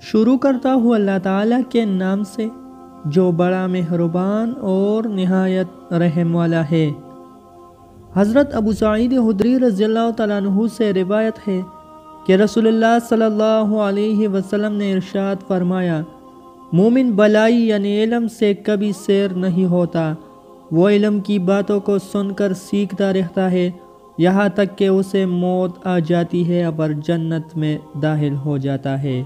شروع کرتا ہوں اللہ تعالیٰ کے نام سے جو بڑا مہربان اور نہایت رحم والا ہے۔ حضرت ابو سعید خدری رضی اللہ تعالیٰ عنہ سے روایت ہے کہ رسول اللہ صلی اللہ علیہ وسلم نے ارشاد فرمایا، مومن بلائی یعنی علم سے کبھی سیر نہیں ہوتا۔ وہ علم کی باتوں کو سن کر سیکھتا رہتا ہے یہاں تک کہ اسے موت آ جاتی ہے اور جنت میں داخل ہو جاتا ہے۔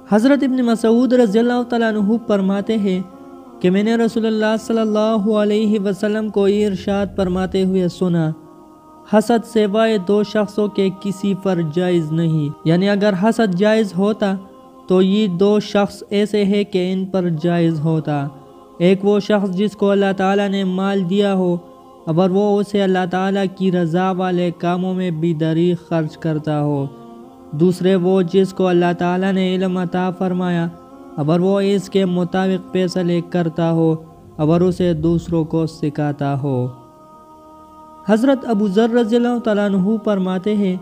حضرت ابن مسعود رضی اللہ تعالیٰ عنہ فرماتے ہیں کہ میں نے رسول اللہ صلی اللہ علیہ وسلم کو ارشاد فرماتے ہوئے سنا، حسد سوائے دو شخصوں کے کسی پر جائز نہیں، یعنی اگر حسد جائز ہوتا تو یہ دو شخص ایسے ہیں کہ ان پر جائز ہوتا۔ ایک وہ شخص جس کو اللہ تعالیٰ نے مال دیا ہو اور وہ اسے اللہ تعالیٰ کی رضا والے کاموں میں بھی دریغ خرچ کرتا ہو۔ دوسرے وہ جس کو اللہ تعالیٰ نے علم عطا فرمایا اور وہ اس کے مطابق فیصلے کرتا ہو اور اسے دوسروں کو سکھاتا ہو۔ حضرت ابو ذر رضی اللہ تعالیٰ عنہ فرماتے ہیں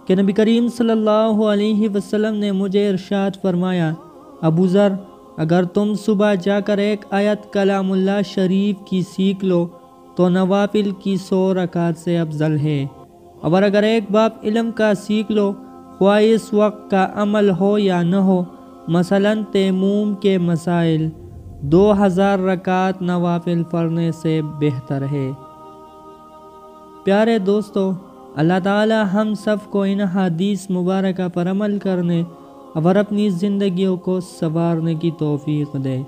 کہ نبی کریم صلی اللہ علیہ وسلم نے مجھے ارشاد فرمایا، ابو ذر، اگر تم صبح جا کر ایک آیت کلام اللہ شریف کی سیکھ لو تو نوافل کی 100 رکعت سے افضل ہے، اور اگر ایک باب علم کا سیکھ لو خواہ اس وقت کا عمل ہو یا نہ ہو، مثلاً تیمم کے مسائل، 2000 رکعت نوافل پڑھنے سے بہتر ہے۔ پیارے دوستو، اللہ تعالی ہم سب کو ان حدیث مبارکہ پر عمل کرنے اور اپنی زندگیوں کو سنوارنے کی توفیق دے۔